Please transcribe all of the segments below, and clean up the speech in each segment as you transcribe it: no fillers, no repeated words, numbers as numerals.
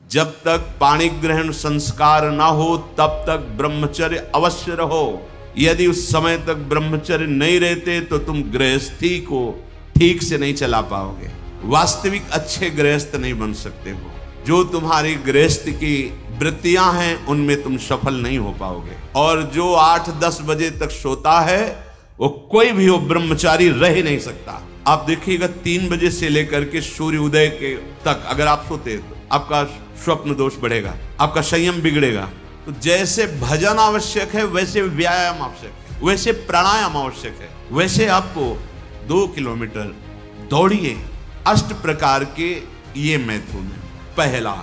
जब तक पाणी ग्रहण संस्कार ना हो तब तक ब्रह्मचर्य अवश्य रहो। यदि उस समय तक ब्रह्मचर्य नहीं रहते तो तुम गृहस्थी को ठीक से नहीं चला पाओगे, वास्तविक अच्छे गृहस्थ नहीं बन सकते हो। जो तुम्हारी गृहस्थ की वृत्तियां हैं उनमें तुम सफल नहीं हो पाओगे। और जो 8-10 बजे तक सोता है वो कोई भी हो ब्रह्मचारी रह ही नहीं सकता। आप देखिएगा 3 बजे से लेकर के सूर्य उदय के तक अगर आप सोते तो आपका स्वप्न दोष बढ़ेगा, आपका संयम बिगड़ेगा। तो जैसे भजन आवश्यक है वैसे व्यायाम आवश्यक है, वैसे प्राणायाम आवश्यक है, वैसे आपको 2 किलोमीटर दौड़िए। 8 प्रकार के ये मैथुन है। पहला,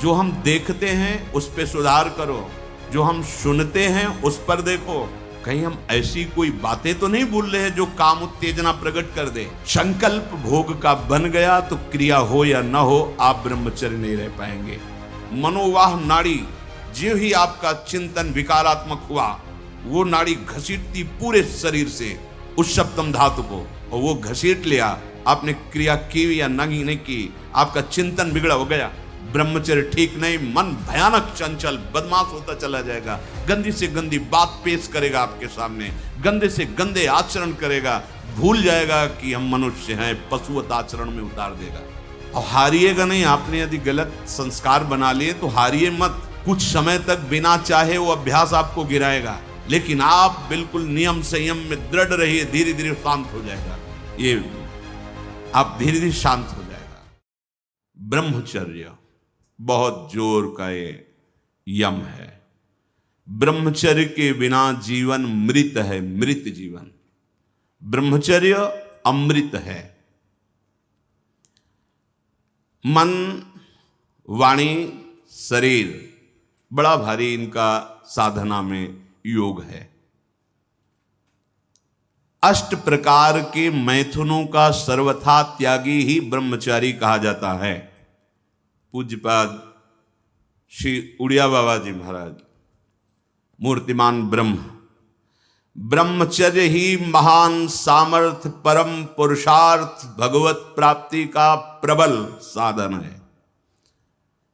जो हम देखते हैं उस पे सुधार करो, जो हम सुनते हैं उस पर देखो, कहीं हम ऐसी कोई बातें तो नहीं बोल रहे हैं जो काम उत्तेजना प्रकट कर दे। संकल्प भोग का बन गया तो क्रिया हो या ना हो आप ब्रह्मचर्य नहीं रह पाएंगे। मनोवाह नाड़ी, जो ही आपका चिंतन विकारात्मक हुआ वो नाड़ी घसीटती पूरे शरीर से उस सप्तम धातु को, और वो घसीट लिया, आपने क्रिया की या नहीं की, आपका चिंतन बिगड़ा हो गया, ब्रह्मचर्य ठीक नहीं, मन भयानक चंचल बदमाश होता चला जाएगा, गंदी से गंदी बात पेश करेगा आपके सामने, गंदे से गंदे आचरण करेगा, भूल जाएगा कि हम मनुष्य हैं, पशुवत आचरण में उतार देगा। और हारिएगा नहीं। आपने यदि गलत संस्कार बना लिए तो हारिए मत। कुछ समय तक बिना चाहे वो अभ्यास आपको गिराएगा, लेकिन आप बिल्कुल नियम संयम में दृढ़ रहिए, धीरे धीरे शांत हो जाएगा। ये आप धीरे धीरे शांत हो जाएगा। ब्रह्मचर्य बहुत जोर का ये यम है। ब्रह्मचर्य के बिना जीवन मृत है, मृत जीवन। ब्रह्मचर्य अमृत है। मन, वाणी, शरीर बड़ा भारी इनका साधना में योग है। 8 प्रकार के मैथुनों का सर्वथा त्यागी ही ब्रह्मचारी कहा जाता है। पूज्यपाद श्री उड़िया बाबा जी महाराज, मूर्तिमान ब्रह्म, ब्रह्मचर्य ही महान सामर्थ्य, परम पुरुषार्थ, भगवत प्राप्ति का प्रबल साधन है।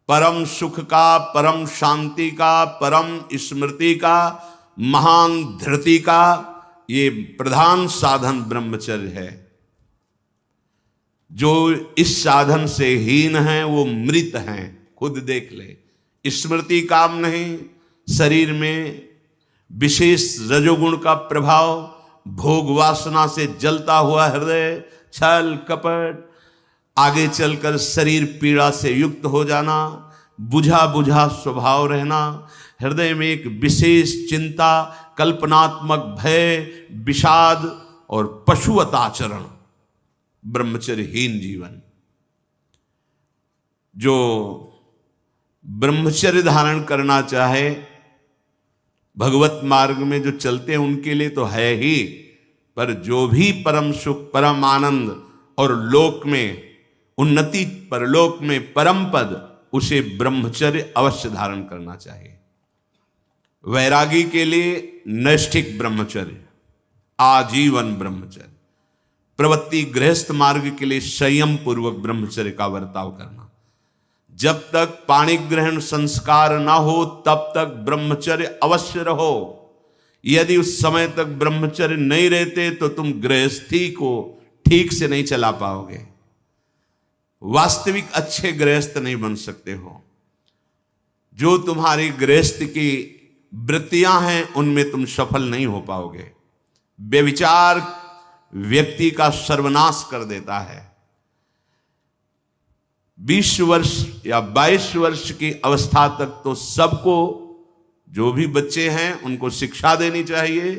परम सुख का, परम शांति का, परम स्मृति का, महान धृति का ये प्रधान साधन ब्रह्मचर्य है। जो इस साधन से हीन हैं वो मृत हैं, खुद देख ले। स्मृति काम नहीं, शरीर में विशेष रजोगुण का प्रभाव, भोग वासना से जलता हुआ हृदय, छल कपट, आगे चलकर शरीर पीड़ा से युक्त हो जाना, बुझा बुझा स्वभाव रहना, हृदय में एक विशेष चिंता, कल्पनात्मक भय, विषाद और पशुवत आचरण, ब्रह्मचर्यहीन जीवन। जो ब्रह्मचर्य धारण करना चाहे, भगवत मार्ग में जो चलते हैं उनके लिए तो है ही, पर जो भी परम सुख, परम आनंद और लोक में उन्नति, परलोक में परम पद, उसे ब्रह्मचर्य अवश्य धारण करना चाहिए। वैरागी के लिए नैष्ठिक ब्रह्मचर्य, आजीवन ब्रह्मचर्य। प्रवृत्ति गृहस्थ मार्ग के लिए संयम पूर्वक ब्रह्मचर्य का वर्ताव करना। जब तक पाणी ग्रहण संस्कार ना हो तब तक ब्रह्मचर्य अवश्य रहो। यदि उस समय तक ब्रह्मचर्य नहीं रहते तो तुम गृहस्थी को ठीक से नहीं चला पाओगे, वास्तविक अच्छे गृहस्थ नहीं बन सकते हो। जो तुम्हारी गृहस्थ की वृत्तियां हैं उनमें तुम सफल नहीं हो पाओगे। व्यभिचार व्यक्ति का सर्वनाश कर देता है। 20 वर्ष या 22 वर्ष की अवस्था तक तो सबको, जो भी बच्चे हैं उनको शिक्षा देनी चाहिए,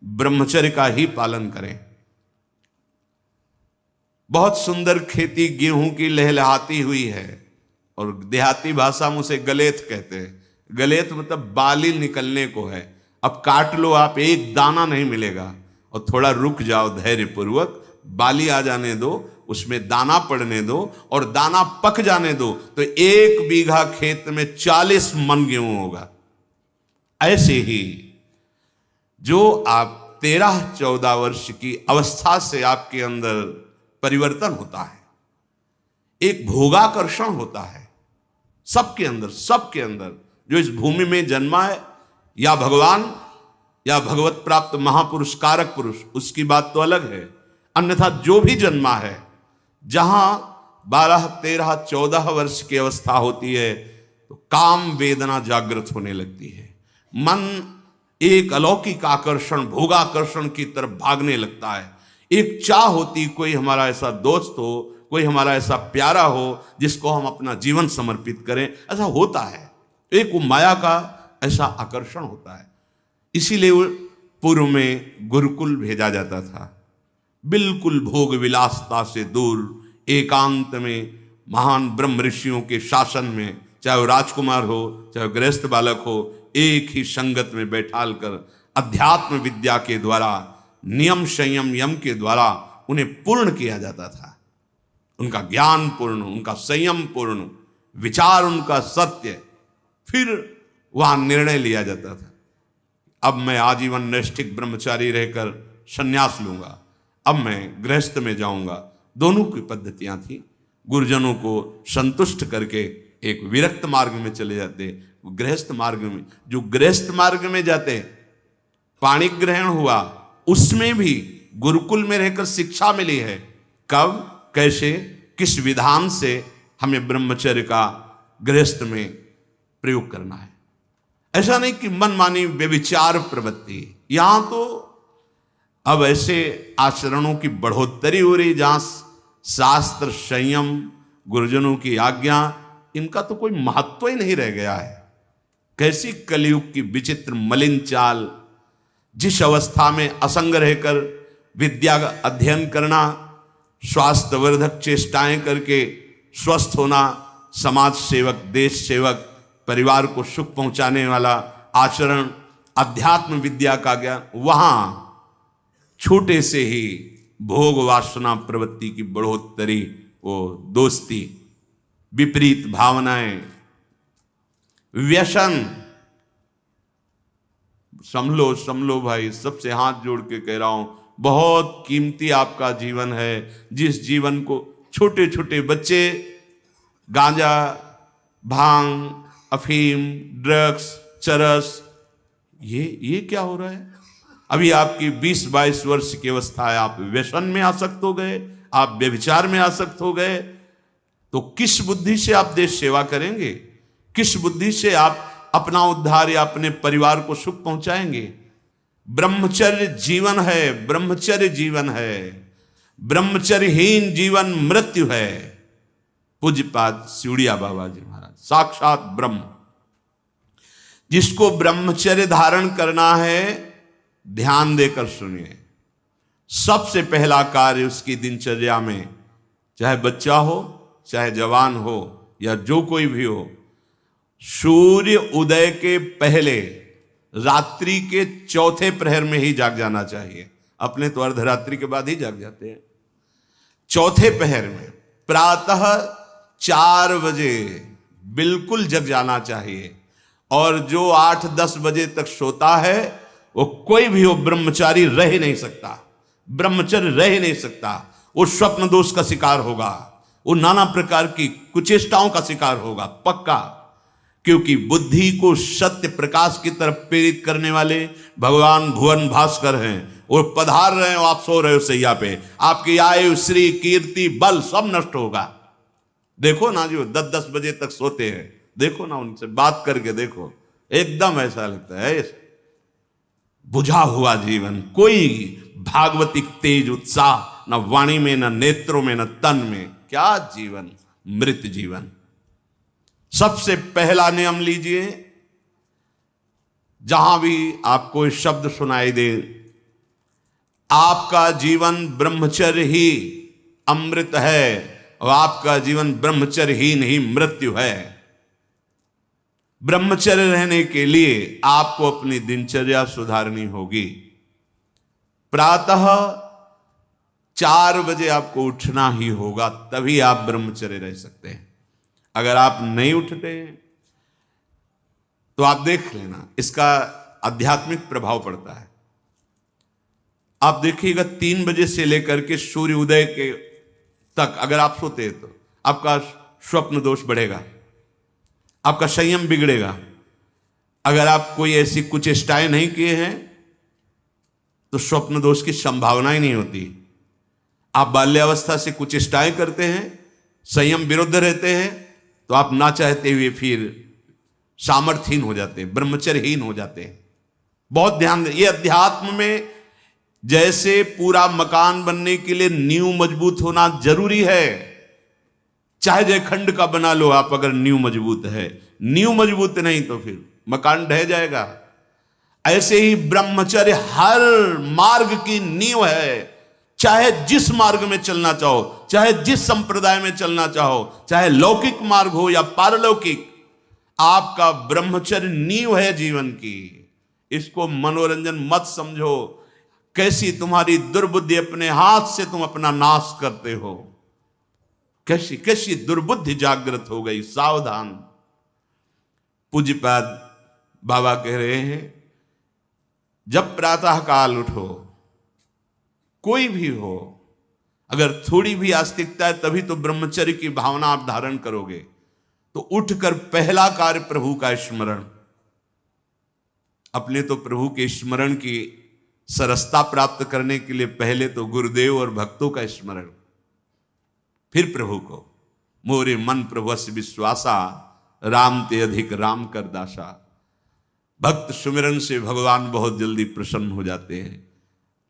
ब्रह्मचर्य का ही पालन करें। बहुत सुंदर खेती गेहूं की लहलहाती हुई है, और देहाती भाषा में उसे गलेत कहते हैं। गलेत मतलब बाली निकलने को है। अब काट लो आप, एक दाना नहीं मिलेगा, और थोड़ा रुक जाओ धैर्य पूर्वक, बाली आ जाने दो, उसमें दाना पड़ने दो और दाना पक जाने दो, तो 1 बीघा खेत में 40 मन गेहूं होगा। ऐसे ही जो आप 13-14 वर्ष की अवस्था से आपके अंदर परिवर्तन होता है, एक भोगाकर्षण होता है, सबके अंदर जो इस भूमि में जन्मा है, या भगवान या भगवत प्राप्त महापुरुष कारक पुरुष, उसकी बात तो अलग है। अन्यथा जो भी जन्मा है, जहां 12, 13, 14 वर्ष की अवस्था होती है तो काम वेदना जागृत होने लगती है। मन एक अलौकिक आकर्षण, भोगाकर्षण की तरफ भागने लगता है। एक चाह होती, कोई हमारा ऐसा दोस्त हो, कोई हमारा ऐसा प्यारा हो जिसको हम अपना जीवन समर्पित करें। ऐसा होता है, एक वो माया का ऐसा आकर्षण होता है। इसीलिए पूर्व में गुरुकुल भेजा जाता था, बिल्कुल भोग विलासता से दूर, एकांत में महान ब्रह्म ऋषियों के शासन में, चाहे वो राजकुमार हो चाहे गृहस्थ बालक हो, एक ही संगत में बैठाल कर अध्यात्म विद्या के द्वारा, नियम संयम यम के द्वारा उन्हें पूर्ण किया जाता था। उनका ज्ञान पूर्ण, उनका संयम पूर्ण, विचार उनका सत्य, फिर वहां निर्णय लिया जाता था। अब मैं आजीवन नैष्ठिक ब्रह्मचारी रहकर संन्यास लूंगा, अब मैं गृहस्थ में जाऊंगा। दोनों की पद्धतियां थी। गुरुजनों को संतुष्ट करके एक विरक्त मार्ग में चले जाते, गृहस्थ मार्ग में। जो गृहस्थ मार्ग में जाते, पाणी ग्रहण हुआ, उसमें भी गुरुकुल में रहकर शिक्षा मिली है। कब, कैसे, किस विधान से हमें ब्रह्मचर्य का गृहस्थ में प्रयोग करना है। ऐसा नहीं कि मनमानी व्यभिचार प्रवृत्ति। यहां तो अब ऐसे आचरणों की बढ़ोतरी हो रही जहां शास्त्र, संयम, गुरुजनों की आज्ञा, इनका तो कोई महत्व ही नहीं रह गया है। कैसी कलयुग की विचित्र मलिन चाल। जिस अवस्था में असंग रहकर विद्या का अध्ययन करना, स्वास्थ्यवर्धक चेष्टाएं करके स्वस्थ होना, समाज सेवक, देश सेवक, परिवार को सुख पहुंचाने वाला आचरण, अध्यात्म विद्या का ज्ञान, वहां छोटे से ही भोग वासना प्रवृत्ति की बढ़ोतरी, वो दोस्ती, विपरीत भावनाएं, व्यसन। समलो भाई, सबसे हाथ जोड़ के कह रहा हूं, बहुत कीमती आपका जीवन है। जिस जीवन को छोटे छोटे बच्चे गांजा, भांग, अफीम, ड्रग्स, चरस, ये क्या हो रहा है? अभी आपकी 20-22 वर्ष की अवस्था है, आप व्यसन में आसक्त हो गए, आप व्यभिचार में आसक्त हो गए, तो किस बुद्धि से आप देश सेवा करेंगे? किस बुद्धि से आप अपना उद्धार या अपने परिवार को सुख पहुंचाएंगे? ब्रह्मचर्य जीवन है, ब्रह्मचर्य जीवन है। ब्रह्मचर्यहीन जीवन मृत्यु है। पूज्यपाद सिउड़िया बाबा जी महाराज, साक्षात ब्रह्म। जिसको ब्रह्मचर्य धारण करना है, ध्यान देकर सुनिए। सबसे पहला कार्य उसकी दिनचर्या में, चाहे बच्चा हो, चाहे जवान हो, या जो कोई भी हो, सूर्य उदय के पहले रात्रि के चौथे प्रहर में ही जाग जाना चाहिए। अपने तो अर्धरात्रि के बाद ही जाग जाते हैं। चौथे प्रहर में प्रातः 4 बजे बिल्कुल जग जाना चाहिए। और जो 8-10 बजे तक सोता है, वो कोई भी हो, ब्रह्मचारी रह ही नहीं सकता, ब्रह्मचर्य रह ही नहीं सकता। वो स्वप्न दोष का शिकार होगा, वो नाना प्रकार की कुचेष्टाओं का शिकार होगा, पक्का। क्योंकि बुद्धि को सत्य प्रकाश की तरफ प्रेरित करने वाले भगवान भुवन भास्कर हैं। वो पधार रहे हो, आप सो रहे हो सैया पे, आपकी आयु, श्री, कीर्ति, बल सब नष्ट होगा। देखो ना, जो 10-10 बजे तक सोते हैं, देखो ना, उनसे बात करके देखो, एकदम ऐसा लगता है बुझा हुआ जीवन, कोई भागवतिक तेज उत्साह न वाणी में, न नेत्रों में, न तन में। क्या जीवन, मृत जीवन। सबसे पहला नियम लीजिए, जहां भी आपको शब्द सुनाई दे, आपका जीवन ब्रह्मचर्य ही अमृत है और आपका जीवन ब्रह्मचर्य ही नहीं मृत्यु है। ब्रह्मचर्य रहने के लिए आपको अपनी दिनचर्या सुधारनी होगी। प्रातः 4 बजे आपको उठना ही होगा, तभी आप ब्रह्मचर्य रह सकते हैं। अगर आप नहीं उठते तो आप देख लेना, इसका आध्यात्मिक प्रभाव पड़ता है। आप देखिएगा 3 बजे से लेकर के सूर्य उदय के तक अगर आप सोते हैं तो आपका स्वप्न दोष बढ़ेगा। आपका संयम बिगड़ेगा। अगर आप कोई ऐसी कुचेष्टाएं नहीं किए हैं तो स्वप्न दोष की संभावना ही नहीं होती। आप बाल्यावस्था से कुचेष्टाएं करते हैं, संयम विरुद्ध रहते हैं, तो आप ना चाहते हुए फिर सामर्थ्यहीन हो जाते हैं, ब्रह्मचर्यहीन हो जाते हैं। बहुत ध्यान दें, ये अध्यात्म में जैसे पूरा मकान बनने के लिए नींव मजबूत होना जरूरी है, चाहे जयखंड का बना लो आप, अगर नींव मजबूत है, नींव मजबूत नहीं तो फिर मकान ढह जाएगा। ऐसे ही ब्रह्मचर्य हर मार्ग की नींव है। चाहे जिस मार्ग में चलना चाहो, चाहे जिस संप्रदाय में चलना चाहो, चाहे लौकिक मार्ग हो या पारलौकिक, आपका ब्रह्मचर्य नींव है जीवन की। इसको मनोरंजन मत समझो। कैसी तुम्हारी दुर्बुद्धि, अपने हाथ से तुम अपना नाश करते हो। कैसी कैसी दुर्बुद्धि जागृत हो गई, सावधान। पूज्यपाद बाबा कह रहे हैं, जब प्रातः काल उठो, कोई भी हो, अगर थोड़ी भी आस्तिकता है तभी तो ब्रह्मचर्य की भावना आप धारण करोगे। तो उठकर पहला कार्य प्रभु का स्मरण। अपने तो प्रभु के स्मरण की सरसता प्राप्त करने के लिए पहले तो गुरुदेव और भक्तों का स्मरण, फिर प्रभु को। मोरे मन प्रभुस्य विश्वासा, राम ते अधिक राम कर दासा। भक्त सुमिरन से भगवान बहुत जल्दी प्रसन्न हो जाते हैं।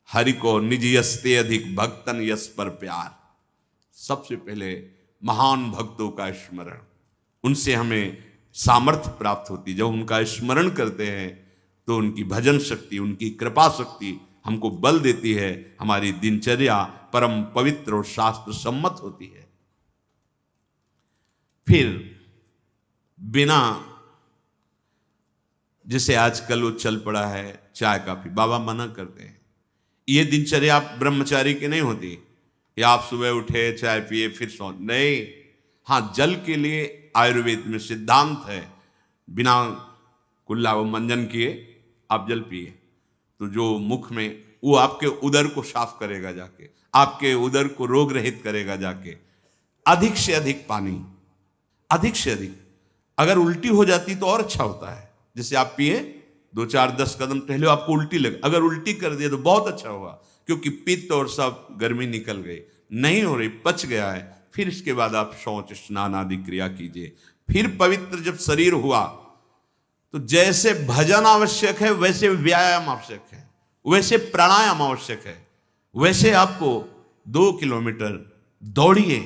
हरि को निज यस्ते अधिक भक्तन यस पर प्यार। सबसे पहले महान भक्तों का स्मरण, उनसे हमें सामर्थ्य प्राप्त होती। जब उनका स्मरण करते हैं तो उनकी भजन शक्ति, उनकी कृपा शक्ति हमको बल देती है। हमारी दिनचर्या परम पवित्र और शास्त्र सम्मत होती है। फिर बिना, जैसे आजकल वो चल पड़ा है चाय काफी, बाबा मना करते हैं। ये दिनचर्या आप ब्रह्मचारी की नहीं होती कि आप सुबह उठे, चाय पिए, फिर सो, नहीं। हाँ, जल के लिए आयुर्वेद में सिद्धांत है, बिना कुल्ला वो मंजन किए आप जल पिए तो जो मुख में, वो आपके उदर को साफ करेगा जाके, आपके उदर को रोग रहित करेगा जाके। अधिक से अधिक पानी, अधिक से अधिक। अगर उल्टी हो जाती तो और अच्छा होता है। जैसे आप पिए, 2-4-10 कदम टहले, आपको उल्टी लगे, अगर उल्टी कर दिया तो बहुत अच्छा होगा, क्योंकि पित्त और सब गर्मी निकल गई, नहीं हो रही, पच गया है। फिर इसके बाद आप शौच स्नान आदि क्रिया कीजिए। फिर पवित्र जब शरीर हुआ तो जैसे भजन आवश्यक है वैसे व्यायाम आवश्यक है, वैसे प्राणायाम आवश्यक है। वैसे आपको 2 किलोमीटर दौड़िए,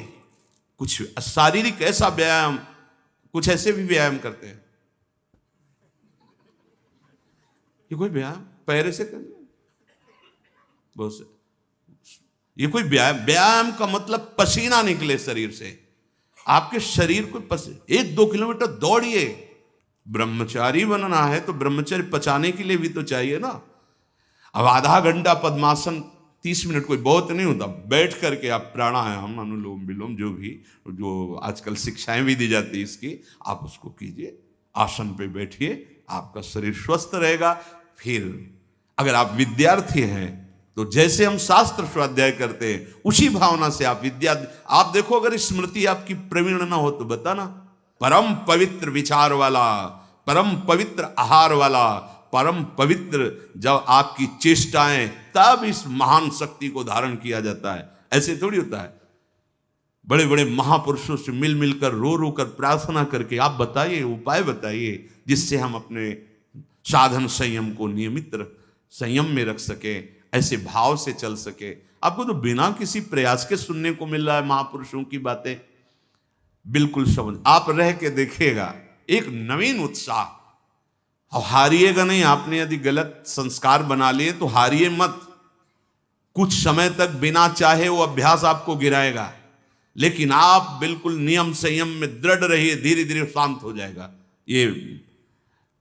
कुछ शारीरिक ऐसा व्यायाम, कुछ ऐसे भी व्यायाम करते हैं। ये कोई व्यायाम पैरे से कर, बहुत से, ये कोई व्यायाम का मतलब पसीना निकले शरीर से, आपके शरीर को 1-2 किलोमीटर दौड़िए। ब्रह्मचारी बनना है तो ब्रह्मचर्य पचाने के लिए भी तो चाहिए ना। अब आधा घंटा पद्मासन, 30 मिनट कोई बहुत नहीं होता। बैठ करके आप प्राणायाम, अनुलोम विलोम, जो भी, जो आजकल शिक्षाएं भी दी जाती है इसकी, आप उसको कीजिए। आसन पे बैठिए, आपका शरीर स्वस्थ रहेगा। फिर अगर आप विद्यार्थी हैं तो जैसे हम शास्त्र स्वाध्याय करते हैं उसी भावना से आप विद्या, आप देखो, अगर स्मृति आपकी प्रवीण ना हो तो बताना। परम पवित्र विचार वाला, परम पवित्र आहार वाला, परम पवित्र जब आपकी चेष्टाएं, तब इस महान शक्ति को धारण किया जाता है। ऐसे थोड़ी होता है। बड़े बड़े महापुरुषों से मिल मिलकर, रो रो कर प्रार्थना करके आप बताइए, उपाय बताइए जिससे हम अपने साधन संयम को नियमित संयम में रख सके, ऐसे भाव से चल सके। आपको तो बिना किसी प्रयास के सुनने को मिल रहा है महापुरुषों की बातें। बिल्कुल समझ, आप रह के देखिएगा, एक नवीन उत्साह। और हारिएगा नहीं। आपने यदि गलत संस्कार बना लिए तो हारिए मत। कुछ समय तक बिना चाहे वो अभ्यास आपको गिराएगा, लेकिन आप बिल्कुल नियम संयम में दृढ़ रहिए, धीरे धीरे शांत हो जाएगा। ये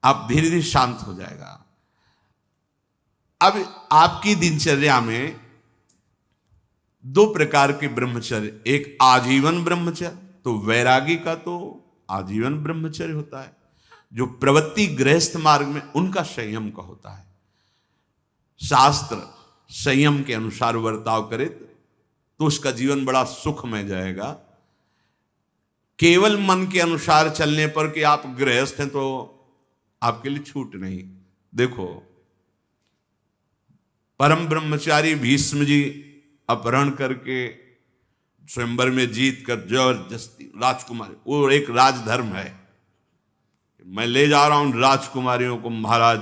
आप धीरे धीरे शांत हो जाएगा। अब आपकी दिनचर्या में 2 प्रकार के ब्रह्मचर्य, एक आजीवन ब्रह्मचर्य, तो वैरागी का तो आजीवन ब्रह्मचर्य होता है। जो प्रवृत्ति गृहस्थ मार्ग में, उनका संयम का होता है। शास्त्र संयम के अनुसार बर्ताव करे तो उसका जीवन बड़ा सुखमय जाएगा। केवल मन के अनुसार चलने पर कि आप गृहस्थ हैं तो आपके लिए छूट नहीं। देखो, परम ब्रह्मचारी भीष्म जी अपहरण करके स्वयंवर में जीत कर जबरदस्ती राजकुमारी, वो एक राजधर्म है, मैं ले जा रहा हूं राजकुमारियों को महाराज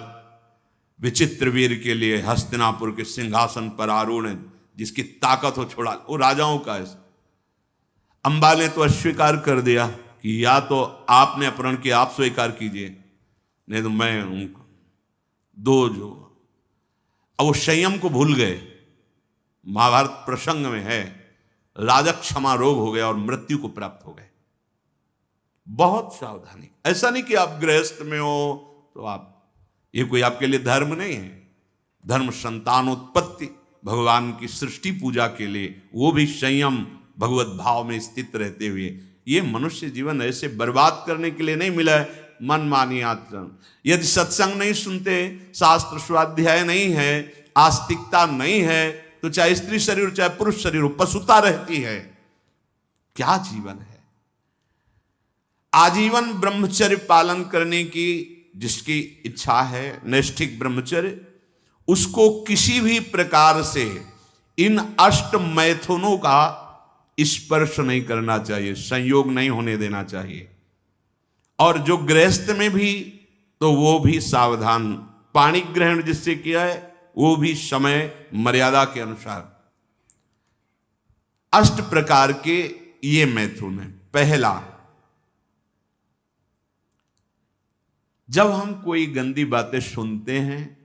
विचित्रवीर के लिए हस्तिनापुर के सिंहासन पर आरूढ़, जिसकी ताकत हो छोड़ा, वो राजाओं का है। अंबा ने तो अस्वीकार कर दिया कि या तो आपने अपहरण किया, आप स्वीकार कीजिए, नहीं तो मैं उनको दो जो। अब वो संयम को भूल गए। महाभारत प्रसंग में है, राजा क्षमा रोग हो गया और मृत्यु को प्राप्त हो गए। बहुत सावधानी, ऐसा नहीं कि आप गृहस्थ में हो तो आप, ये कोई आपके लिए धर्म नहीं है। धर्म संतानोत्पत्ति, भगवान की सृष्टि पूजा के लिए, वो भी संयम भगवत भाव में स्थित रहते हुए। ये मनुष्य जीवन ऐसे बर्बाद करने के लिए नहीं मिला है मनमानी आचरण। यदि सत्संग नहीं सुनते, शास्त्र स्वाध्याय नहीं है, आस्तिकता नहीं है, तो चाहे स्त्री शरीर हो चाहे पुरुष शरीर हो, पशुता रहती है। क्या जीवन है? आजीवन ब्रह्मचर्य पालन करने की जिसकी इच्छा है, नैष्ठिक ब्रह्मचर्य, उसको किसी भी प्रकार से इन अष्ट मैथुनों का स्पर्श नहीं करना चाहिए, संयोग नहीं होने देना चाहिए। और जो गृहस्थ में भी, तो वो भी सावधान, पाणी ग्रहण जिससे किया है वो भी समय मर्यादा के अनुसार। अष्ट प्रकार के ये मैथुन है। पहला, जब हम कोई गंदी बातें सुनते हैं,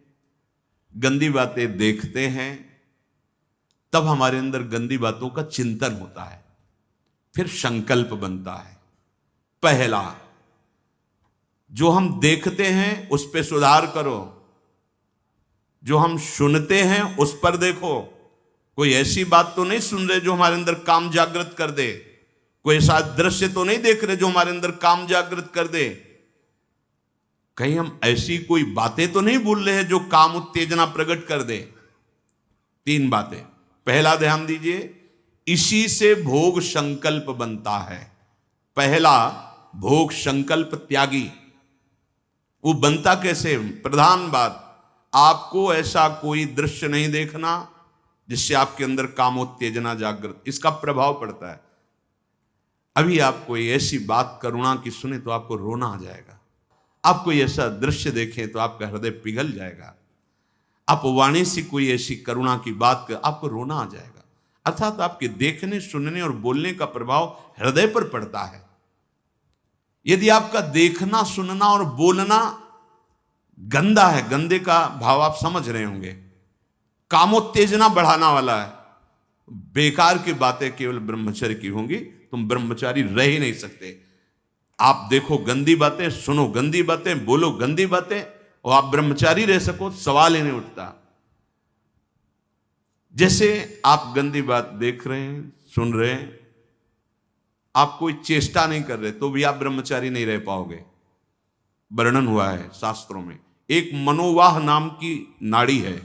गंदी बातें देखते हैं, तब हमारे अंदर गंदी बातों का चिंतन होता है, फिर संकल्प बनता है। पहला, जो हम देखते हैं उस पे सुधार करो, जो हम सुनते हैं उस पर देखो। कोई ऐसी बात तो नहीं सुन रहे जो हमारे अंदर काम जागृत कर दे, कोई ऐसा दृश्य तो नहीं देख रहे जो हमारे अंदर काम जागृत कर दे, कहीं हम ऐसी कोई बातें तो नहीं बोल रहे हैं जो काम उत्तेजना प्रकट कर दे। तीन बातें। पहला, ध्यान दीजिए, इसी से भोग संकल्प बनता है। पहला, भोग संकल्प त्यागी। वो बनता कैसे? प्रधान बात, आपको ऐसा कोई दृश्य नहीं देखना जिससे आपके अंदर कामोत्तेजना जागृत, इसका प्रभाव पड़ता है। अभी आप कोई ऐसी बात करुणा की सुने तो आपको रोना आ जाएगा, आप कोई ऐसा दृश्य देखें तो आपका हृदय पिघल जाएगा, आप वाणी से कोई ऐसी करुणा की बात कर आपको रोना आ जाएगा। अर्थात आपके देखने, सुनने और बोलने का प्रभाव हृदय पर पड़ता है। यदि आपका देखना, सुनना और बोलना गंदा है, गंदे का भाव आप समझ रहे होंगे, कामोत्तेजना बढ़ाना वाला है, बेकार की बातें केवल ब्रह्मचर्य की होंगी, तुम ब्रह्मचारी रह ही नहीं सकते। आप देखो गंदी बातें, सुनो गंदी बातें, बोलो गंदी बातें, और आप ब्रह्मचारी रह सको, सवाल ही नहीं उठता। जैसे आप गंदी बात देख रहे हैं, सुन रहे हैं, आप कोई चेष्टा नहीं कर रहे, तो भी आप ब्रह्मचारी नहीं रह पाओगे। वर्णन हुआ है शास्त्रों में, एक मनोवाह नाम की नाड़ी है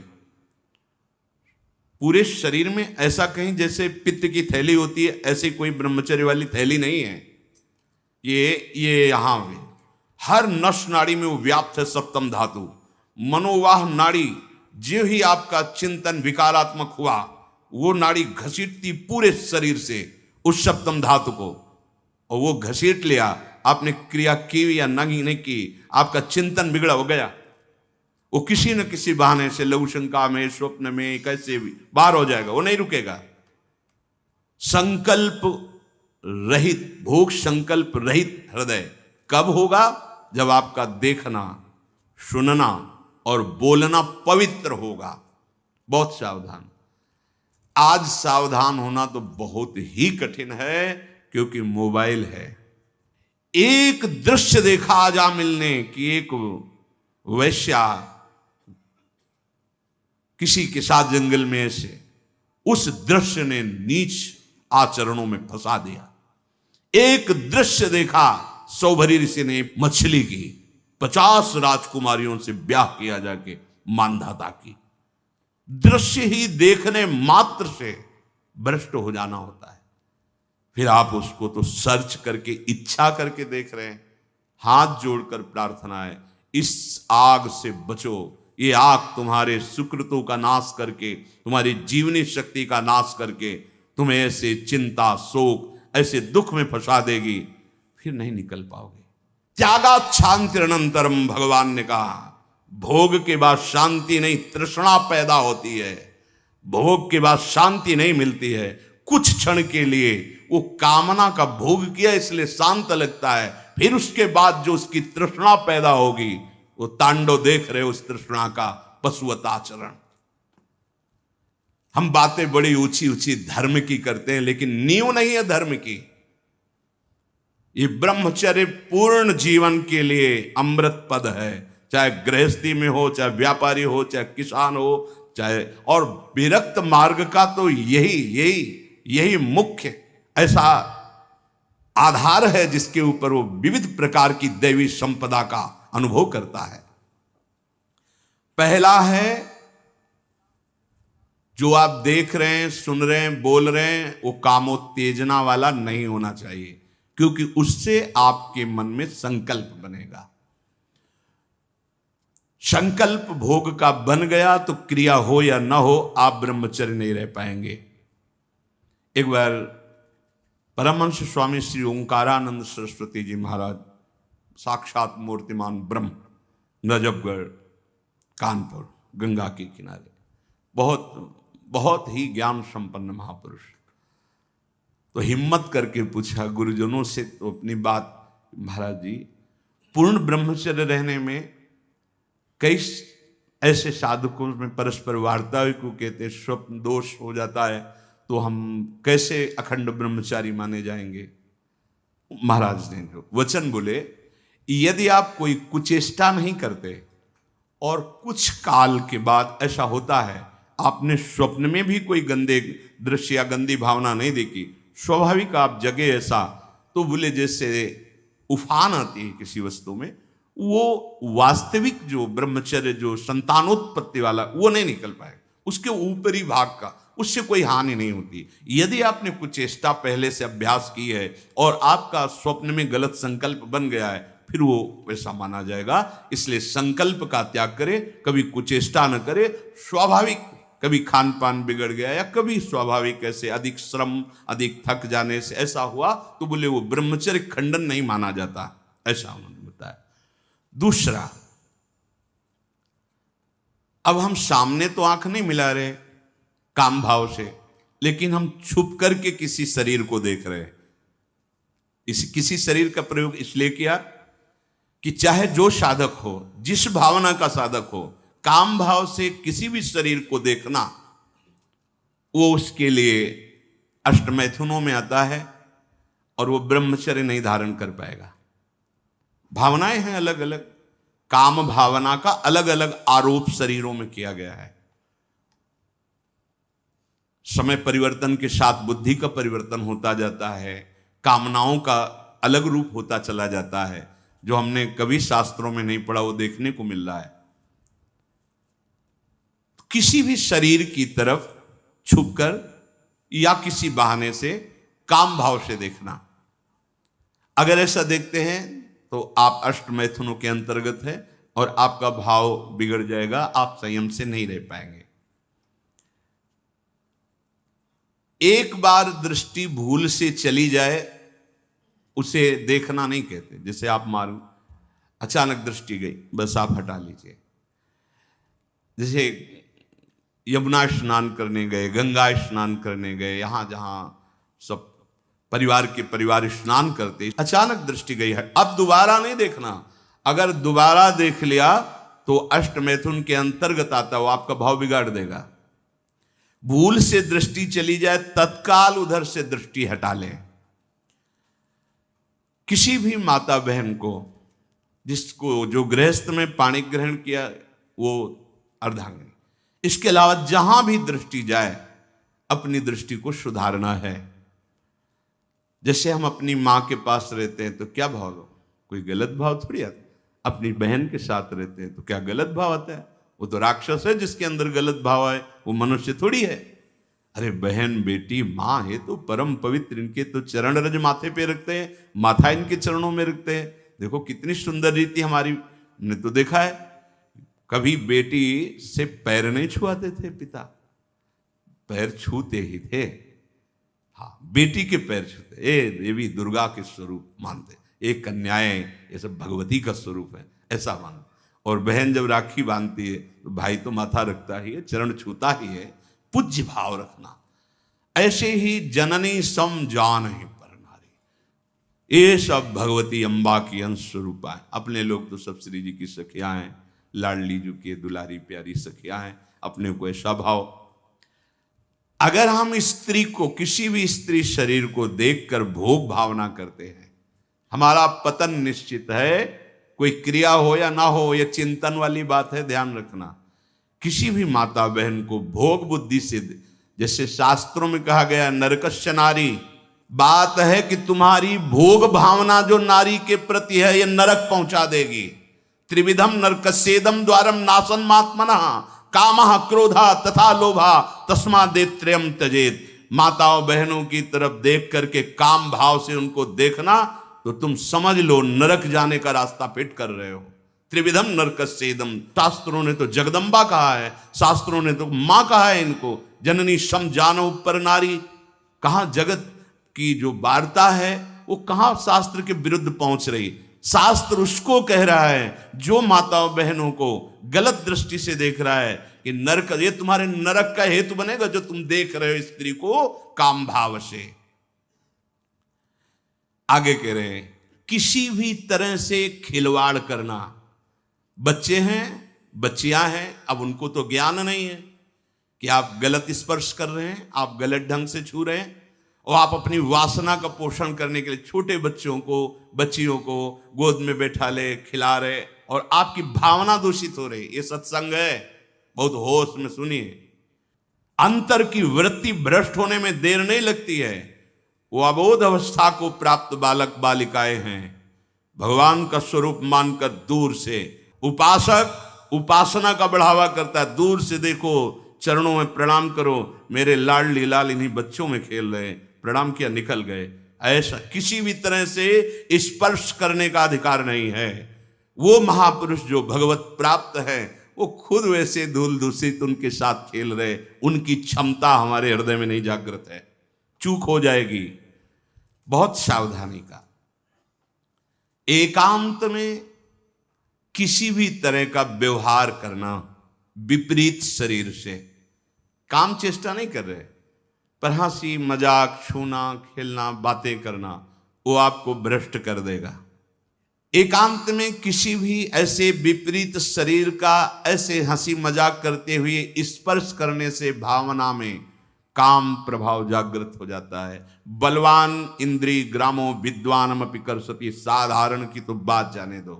पूरे शरीर में, ऐसा कहीं जैसे पित्त की थैली होती है, ऐसी कोई ब्रह्मचर्य वाली थैली नहीं है। ये यहां में हर नस नाड़ी में वो व्याप्त है सप्तम धातु। मनोवाह नाड़ी, जो ही आपका चिंतन विकारात्मक हुआ, वो नाड़ी घसीटती पूरे शरीर से उस सप्तम धातु को, और वो घसीट लिया, आपने क्रिया की या नहीं की, आपका चिंतन बिगड़ा हो गया, वो किसी न किसी बहाने से लघु शंका में, स्वप्न में, कैसे भी बाहर हो जाएगा, वो नहीं रुकेगा। संकल्प रहित, भोग संकल्प रहित हृदय कब होगा? जब आपका देखना, सुनना और बोलना पवित्र होगा। बहुत सावधान। आज सावधान होना तो बहुत ही कठिन है, क्योंकि मोबाइल है। एक दृश्य देखा आज आमिल ने कि एक वैश्या किसी के साथ जंगल में ऐसे, उस दृश्य ने नीच आचरणों में फंसा दिया। एक दृश्य देखा, सौभरी ऋषि ने मछली की 50 राजकुमारियों से ब्याह किया जाके मानधाता की। दृश्य ही देखने मात्र से भ्रष्ट हो जाना होता है। फिर आप उसको तो सर्च करके इच्छा करके देख रहे हैं। हाथ जोड़कर प्रार्थना है, इस आग से बचो। ये आग तुम्हारे सुकृतों का नाश करके, तुम्हारी जीवनी शक्ति का नाश करके तुम्हें ऐसे चिंता, शोक, ऐसे दुख में फंसा देगी, फिर नहीं निकल पाओगे। त्यागात् शांतिरनंतरम, भगवान ने कहा। भोग के बाद शांति नहीं, तृष्णा पैदा होती है। भोग के बाद शांति नहीं मिलती है। कुछ क्षण के लिए वो कामना का भोग किया इसलिए शांत लगता है, फिर उसके बाद जो उसकी तृष्णा पैदा होगी, वो तांडव देख रहे उस तृष्णा का, पशुवत आचरण। हम बातें बड़ी ऊंची ऊंची धर्म की करते हैं, लेकिन नींव नहीं है धर्म की। ये ब्रह्मचर्य पूर्ण जीवन के लिए अमृत पद है, चाहे गृहस्थी में हो, चाहे व्यापारी हो, चाहे किसान हो, चाहे, और विरक्त मार्ग का तो यही मुख्य ऐसा आधार है जिसके ऊपर वो विविध प्रकार की दैवी संपदा का अनुभव करता है। पहला है, जो आप देख रहे हैं, सुन रहे हैं, बोल रहे हैं, वो कामोत्तेजना वाला नहीं होना चाहिए, क्योंकि उससे आपके मन में संकल्प बनेगा। संकल्प भोग का बन गया तो क्रिया हो या ना हो, आप ब्रह्मचर्य नहीं रह पाएंगे। एक बार परमहंस स्वामी श्री ओंकारानंद सरस्वती जी महाराज, साक्षात मूर्तिमान ब्रह्म, नजफगढ़, कानपुर, गंगा के किनारे, बहुत ही ज्ञान संपन्न महापुरुष, तो हिम्मत करके पूछा गुरुजनों से, तो अपनी बात, महाराज जी पूर्ण ब्रह्मचर्य रहने में कई ऐसे साधकों में परस्पर वार्ता को कहते हैं स्वप्न दोष हो जाता है, तो हम कैसे अखंड ब्रह्मचारी माने जाएंगे। महाराज ने जो वचन बोले, यदि आप कोई कुचेष्टा नहीं करते और कुछ काल के बाद ऐसा होता है, आपने स्वप्न में भी कोई गंदे दृश्य या गंदी भावना नहीं देखी, स्वाभाविक आप जगे ऐसा, तो बोले जैसे उफान आती है किसी वस्तु में, वो वास्तविक जो ब्रह्मचर्य, जो संतानोत्पत्ति वाला, वो नहीं निकल पाएगा। उसके ऊपरी भाग का, उससे कोई हानि नहीं होती। यदि आपने कुछ चेष्टा पहले से अभ्यास की है और आपका स्वप्न में गलत संकल्प बन गया है, फिर वो वैसा माना जाएगा। इसलिए संकल्प का त्याग करे, कभी कुचेष्टा न करे। स्वाभाविक कभी खान पान बिगड़ गया या कभी स्वाभाविक ऐसे अधिक श्रम, अधिक थक जाने से ऐसा हुआ, तो बोले वो ब्रह्मचर्य खंडन नहीं माना जाता, ऐसा उन्होंने बताया। दूसरा, अब हम सामने तो आंख नहीं मिला रहे काम भाव से, लेकिन हम छुप करके किसी शरीर को देख रहे हैं। किसी शरीर का प्रयोग इसलिए किया कि चाहे जो साधक हो, जिस भावना का साधक हो, काम भाव से किसी भी शरीर को देखना, वो उसके लिए अष्टमैथुनों में आता है और वो ब्रह्मचर्य नहीं धारण कर पाएगा। भावनाएं हैं अलग अलग, काम भावना का अलग अलग आरोप शरीरों में किया गया है। समय परिवर्तन के साथ बुद्धि का परिवर्तन होता जाता है, कामनाओं का अलग रूप होता चला जाता है। जो हमने कभी शास्त्रों में नहीं पढ़ा वो देखने को मिल रहा है। किसी भी शरीर की तरफ छुपकर या किसी बहाने से काम भाव से देखना, अगर ऐसा देखते हैं तो आप अष्टमैथुनों के अंतर्गत है और आपका भाव बिगड़ जाएगा, आप संयम से नहीं रह पाएंगे। एक बार दृष्टि भूल से चली जाए उसे देखना नहीं कहते। जैसे आप मालूम अचानक दृष्टि गई, बस आप हटा लीजिए। जैसे यमुना स्नान करने गए, गंगा स्नान करने गए, यहां जहां सब परिवार के परिवार स्नान करते, अचानक दृष्टि गई है, अब दोबारा नहीं देखना। अगर दोबारा देख लिया तो अष्टमैथुन के अंतर्गत आता, वो आपका भाव बिगाड़ देगा। भूल से दृष्टि चली जाए, तत्काल उधर से दृष्टि हटा लें। किसी भी माता बहन को, जिसको जो गृहस्थ में पाणी ग्रहण किया वो अर्धांगिनी, इसके अलावा जहां भी दृष्टि जाए अपनी दृष्टि को सुधारना है। जैसे हम अपनी मां के पास रहते हैं तो क्या भाव, कोई गलत भाव थोड़ी आता। अपनी बहन के साथ रहते हैं तो क्या गलत भाव आता है? वो तो राक्षस है जिसके अंदर गलत भाव है, वो मनुष्य थोड़ी है। अरे बहन बेटी माँ है तो परम पवित्र, इनके तो चरण रज माथे पे रखते हैं, माथा इनके चरणों में रखते हैं। देखो कितनी सुंदर रीति हमारी ने तो देखा है। कभी बेटी से पैर नहीं छुआते थे पिता, पैर छूते ही थे। हाँ, बेटी के पैर छूते, ये देवी दुर्गा के स्वरूप मानते, एक कन्याएं ये सब भगवती का स्वरूप है ऐसा मानते। और बहन जब राखी बांधती है तो भाई तो माथा रखता ही है, चरण छूता ही है, पूज्य भाव रखना। ऐसे ही जननी सम जान ही पर नारी, ये सब भगवती अम्बा की अंश स्वरूपा है। अपने लोग तो सब श्री जी की सखियां हैं, लाडली जी की दुलारी प्यारी सखियां हैं, अपने को ऐसा भाव। अगर हम स्त्री को, किसी भी स्त्री शरीर को देखकर भोग भावना करते हैं, हमारा पतन निश्चित है। कोई क्रिया हो या ना हो, यह चिंतन वाली बात है, ध्यान रखना। किसी भी माता बहन को भोग बुद्धि से, जैसे शास्त्रों में कहा गया नरकस्य नारी, बात है कि तुम्हारी भोग भावना जो नारी के प्रति है, यह नरक पहुंचा देगी। त्रिविधम नरकस्येदम द्वारम नाशन मात्मनः कामः क्रोधा तथा लोभा तस्मादेत्रयम् त्यजेत। माताओं बहनों की तरफ देख करके काम भाव से उनको देखना तो तुम समझ लो नरक जाने का रास्ता फिट कर रहे हो। त्रिविधम नरकस्येदम, शास्त्रों ने तो जगदम्बा कहा है, शास्त्रों ने तो मां कहा है इनको। जननी सम जानो पर नारी, कहां जगत की जो वार्ता है वो कहां शास्त्र के विरुद्ध पहुंच रही। शास्त्र उसको कह रहा है जो माताओं बहनों को गलत दृष्टि से देख रहा है कि नरक, ये तुम्हारे नरक का हेतु बनेगा जो तुम देख रहे हो स्त्री को काम भाव से। आगे कह रहे हैं किसी भी तरह से खिलवाड़ करना। बच्चे हैं, बच्चियां हैं, अब उनको तो ज्ञान नहीं है कि आप गलत स्पर्श कर रहे हैं, आप गलत ढंग से छू रहे हैं, और आप अपनी वासना का पोषण करने के लिए छोटे बच्चों को, बच्चियों को गोद में बैठा ले, खिला रहे, और आपकी भावना दूषित हो रही। ये सत्संग है, बहुत होश में सुनिए। अंतर की वृत्ति भ्रष्ट होने में देर नहीं लगती है। वो अबोध अवस्था को प्राप्त बालक बालिकाएं हैं। भगवान का स्वरूप मानकर दूर से उपासक उपासना का बढ़ावा करता है। दूर से देखो, चरणों में प्रणाम करो, मेरे लाडली लाल इन्हीं बच्चों में खेल रहे, प्रणाम किया निकल गए। ऐसा किसी भी तरह से स्पर्श करने का अधिकार नहीं है। वो महापुरुष जो भगवत प्राप्त है वो खुद वैसे धूल दूषित उनके साथ खेल रहे, उनकी क्षमता हमारे हृदय में नहीं जागृत है। चूक हो जाएगी, बहुत सावधानी का। एकांत में किसी भी तरह का व्यवहार करना विपरीत शरीर से, काम चेष्टा नहीं कर रहे, पर हंसी मजाक, छूना, खेलना, बातें करना, वो आपको भ्रष्ट कर देगा। एकांत में किसी भी ऐसे विपरीत शरीर का ऐसे हंसी मजाक करते हुए स्पर्श करने से भावना में काम प्रभाव जागृत हो जाता है। बलवान इंद्री ग्रामो विद्वानम अपि कर्षति, साधारण की तो बात जाने दो।